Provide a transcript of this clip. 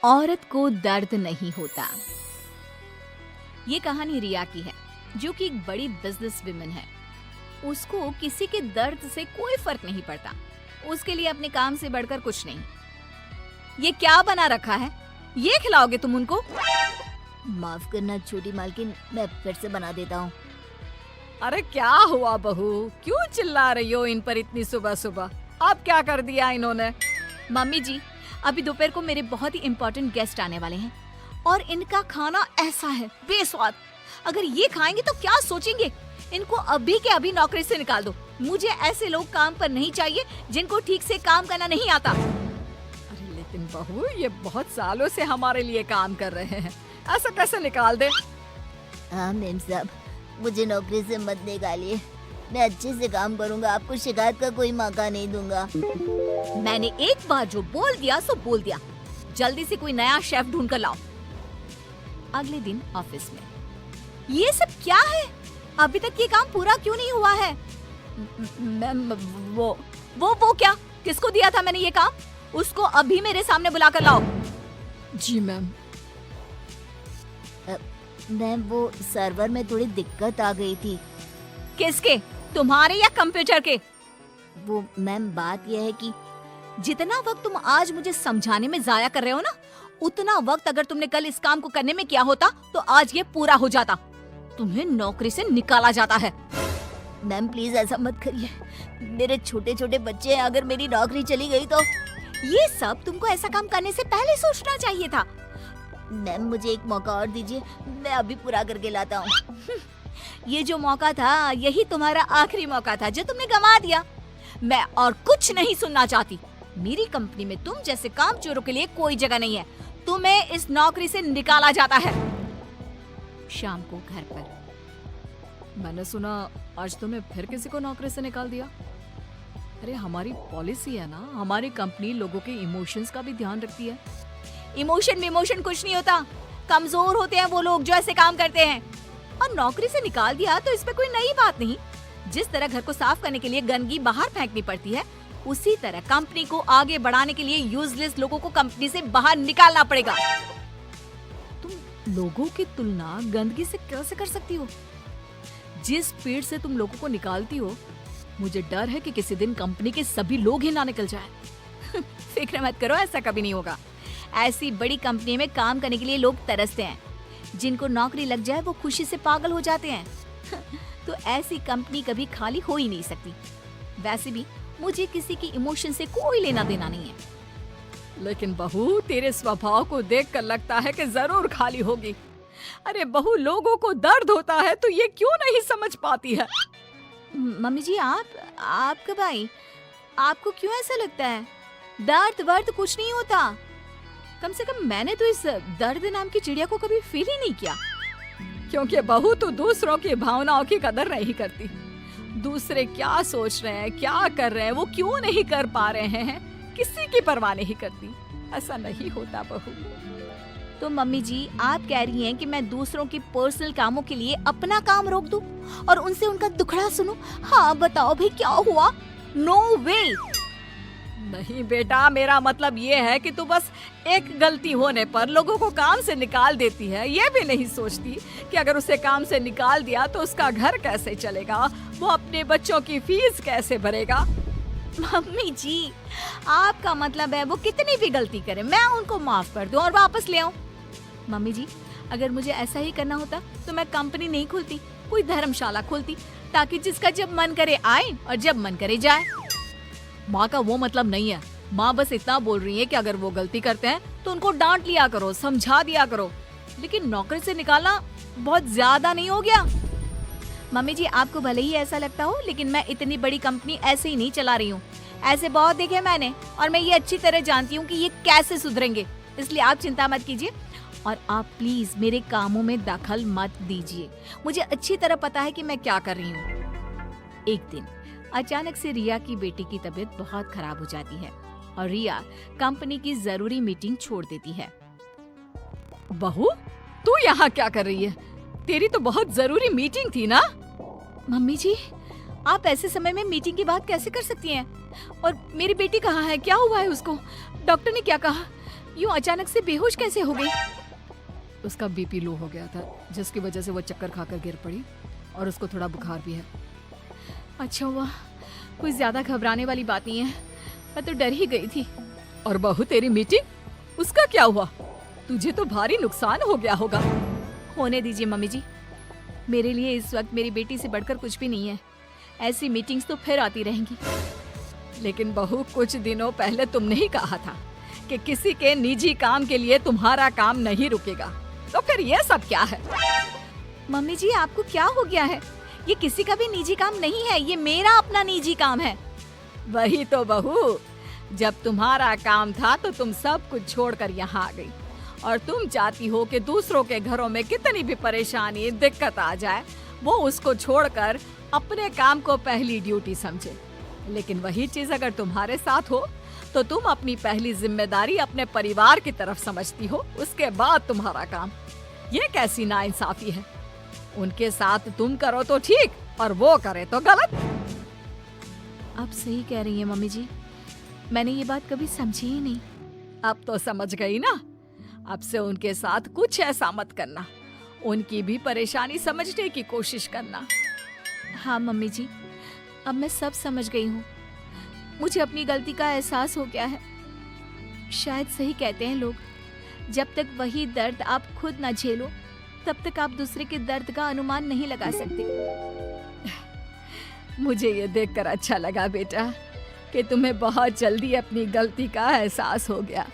औरत को दर्द नहीं होता। ये कहानी रिया की है, जो कि एक बड़ी बिजनेस विमेन है। उसको किसी के दर्द से कोई फर्क नहीं पड़ता। उसके लिए अपने काम से बढ़कर कुछ नहीं। ये क्या बना रखा है? ये खिलाओगे तुम उनको? माफ करना छोटी मालकिन, मैं फिर से बना देता हूँ। अरे क्या हुआ बहू, क्यों चिल्ला रही हो इन पर इतनी सुबह सुबह? अब क्या कर दिया इन्होंने? मम्मी जी, अभी दोपहर को मेरे बहुत ही इम्पोर्टेंट गेस्ट आने वाले हैं और इनका खाना ऐसा है बेस्वाद। अगर ये खाएंगे तो क्या सोचेंगे? इनको अभी के अभी नौकरी से निकाल दो। मुझे ऐसे लोग काम पर नहीं चाहिए जिनको ठीक से काम करना नहीं आता। अरे लेकिन बहू, ये बहुत सालों से हमारे लिए काम कर रहे हैं, ऐसा कैसे निकाल दे? हाँ मेम साहब, मुझे नौकरी से मत निकालिए। मैं अच्छे से काम करूंगा, आपको शिकायत का कोई मौका नहीं दूंगा। मैंने एक बार जो बोल दिया सो बोल दिया। जल्दी से कोई नया शेफ ढूंढ कर लाओ। अगले दिन ऑफिस में, ये सब क्या है? अभी तक ये काम पूरा क्यों नहीं हुआ है? मैम, वो क्या? किसको दिया था मैंने ये काम? उसको अभी मेरे सामने बुला कर लाओ। जी मैम। मैम, वो सर्वर में थोड़ी दिक्कत आ गई थी। किसके? तुम्हारे या कंप्यूटर के? वो मैम, बात यह है कि जितना वक्त तुम आज मुझे समझाने में जाया कर रहे हो ना, उतना वक्त अगर तुमने कल इस काम को करने में किया होता तो आज ये पूरा हो जाता। तुम्हें नौकरी से निकाला जाता है। मैम प्लीज ऐसा मत करिए, मेरे छोटे छोटे बच्चे हैं, अगर मेरी नौकरी चली गई तो। ये सब तुमको ऐसा काम करने से पहले सोचना चाहिए था। मैम मुझे एक मौका और दीजिए, मैं अभी पूरा करके लाता हूँ। ये जो मौका था, यही तुम्हारा आखिरी मौका था जो तुमने गंवा दिया। मैं और कुछ नहीं सुनना चाहती। मेरी कंपनी में तुम जैसे कामचोरों के लिए कोई जगह नहीं है। तुम्हें इस नौकरी से निकाला जाता है। शाम को घर पर, मैंने सुना आज तुमने फिर किसी को नौकरी से निकाल दिया। अरे हमारी पॉलिसी है ना, हमारी कंपनी लोगों के इमोशंस का भी ध्यान रखती है। इमोशन कुछ नहीं होता। कमजोर होते हैं वो लोग जो ऐसे काम करते हैं। और नौकरी से निकाल दिया तो इसमें कोई नई बात नहीं। जिस तरह घर को साफ करने के लिए गंदगी बाहर फेंकनी पड़ती है, उसी तरह कंपनी को आगे बढ़ाने के लिए यूजलेस लोगों को कंपनी से बाहर निकालना पड़ेगा। तुम लोगों की तुलना गंदगी से कैसे कर सकती हो? जिस स्पीड से तुम लोगों को निकालती हो, मुझे डर है कि किसी दिन कंपनी के सभी लोग ही ना निकल जाए। फिक्र मत करो, ऐसा कभी नहीं होगा। ऐसी बड़ी कंपनी में काम करने के लिए लोग तरसते हैं। जिनको नौकरी लग जाए वो खुशी से पागल हो जाते हैं। तो ऐसी कंपनी कभी खाली हो ही नहीं सकती। वैसे भी मुझे किसी की इमोशन से कोई लेना देना नहीं है। लेकिन बहू, तेरे स्वभाव को देखकर लगता है कि जरूर खाली होगी। अरे बहू, लोगों को दर्द होता है तो ये क्यों नहीं समझ पाती है? मम्मी जी, आप कब आई? आपको क्यों ऐसा लगता है? दर्द कुछ नहीं होता। कम से कम मैंने तो इस दर्द नाम की चिड़िया को कभी फील ही नहीं किया। क्योंकि बहू तो दूसरों की भावनाओं की कदर नहीं करती। दूसरे क्या सोच रहे हैं, क्या कर रहे हैं, वो क्यों नहीं कर पा रहे हैं, किसी की परवाह नहीं करती। ऐसा नहीं होता बहू। तो मम्मी जी, आप कह रही हैं कि मैं दूसरों की पर्सनल कामों के लिए अपना काम रोक दूं और उनसे उनका दुखड़ा सुनूं? हाँ बताओ भाई, क्या हुआ? नो वे। नहीं बेटा, मेरा मतलब ये है कि तू बस एक गलती होने पर लोगों को काम से निकाल देती है। ये भी नहीं सोचती कि अगर उसे काम से निकाल दिया तो उसका घर कैसे चलेगा, वो अपने बच्चों की फीस कैसे भरेगा। मम्मी जी, आपका मतलब है वो कितनी भी गलती करे मैं उनको माफ कर दूं और वापस ले आऊं? मम्मी जी, अगर मुझे ऐसा ही करना होता तो मैं कंपनी नहीं खोलती, कोई धर्मशाला खोलती, ताकि जिसका जब मन करे आए और जब मन करे जाए। माँ का वो मतलब नहीं है। माँ बस इतना बोल रही है कि अगर वो गलती करते हैं तो उनको डांट लिया करो, समझा दिया करो। लेकिन नौकरी से निकालना बहुत ज्यादा नहीं हो गया? मम्मी जी, आपको भले ही ऐसा लगता हो, लेकिन मैं इतनी बड़ी कंपनी ऐसे ही नहीं चला रही हूँ। ऐसे बहुत देखे मैंने और मैं ये अच्छी तरह जानती हूँ कि ये कैसे सुधरेंगे। इसलिए आप चिंता मत कीजिए और आप प्लीज मेरे कामों में दखल मत दीजिए। मुझे अच्छी तरह पता है कि मैं क्या कर रही हूँ। एक दिन अचानक से रिया की बेटी की तबीयत बहुत खराब हो जाती है और रिया कंपनी की जरूरी मीटिंग छोड़ देती है। बहू, तू यहाँ क्या कर रही है? तेरी तो बहुत जरूरी मीटिंग थी ना? मम्मी जी, आप ऐसे समय में मीटिंग की बात कैसे कर सकती हैं? और मेरी बेटी कहाँ है? क्या हुआ है उसको? डॉक्टर ने क्या कहा? यूं अचानक से बेहोश कैसे हो गई? उसका बीपी लो हो गया था, जिसकी वजह से वो चक्कर खाकर गिर पड़ी और उसको थोड़ा बुखार भी है। अच्छा हुआ, कोई ज्यादा घबराने वाली बात नहीं है, मैं तो डर ही गई थी। और बहू तेरी मीटिंग, उसका क्या हुआ? तुझे तो भारी नुकसान हो गया होगा। होने दीजिए मम्मी जी, मेरे लिए इस वक्त मेरी बेटी से बढ़कर कुछ भी नहीं है। ऐसी मीटिंग्स तो फिर आती रहेंगी। लेकिन बहू, कुछ दिनों पहले तुमने ही कहा था कि किसी के निजी काम के लिए तुम्हारा काम नहीं रुकेगा, तो फिर ये सब क्या है? मम्मी जी, आपको क्या हो गया है? ये किसी का भी निजी काम नहीं है, ये मेरा अपना निजी काम है। वही तो बहू, जब तुम्हारा काम था तो तुम सब कुछ छोड़कर यहाँ आ गई, और तुम चाहती हो कि दूसरों के घरों में कितनी भी परेशानी दिक्कत आ जाए, वो उसको छोड़कर अपने काम को पहली ड्यूटी समझे। लेकिन वही चीज अगर तुम्हारे साथ हो तो तुम अपनी पहली जिम्मेदारी अपने परिवार की तरफ समझती हो, उसके बाद तुम्हारा काम। ये कैसी नाइंसाफी है? उनके साथ तुम करो तो ठीक और वो करे तो गलत। आप सही कह रही हैं मम्मी जी, मैंने ये बात कभी समझी ही नहीं। अब तो समझ गई ना? अब से उनके साथ कुछ ऐसा मत करना, उनकी भी परेशानी समझने की कोशिश करना। हाँ मम्मी जी, अब मैं सब समझ गई हूँ। मुझे अपनी गलती का एहसास हो गया है। शायद सही कहते हैं लोग, जब तक वही दर्द आप खुद ना झेलो तब तक आप दूसरे के दर्द का अनुमान नहीं लगा सकते। मुझे ये देखकर अच्छा लगा बेटा कि तुम्हें बहुत जल्दी अपनी गलती का एहसास हो गया।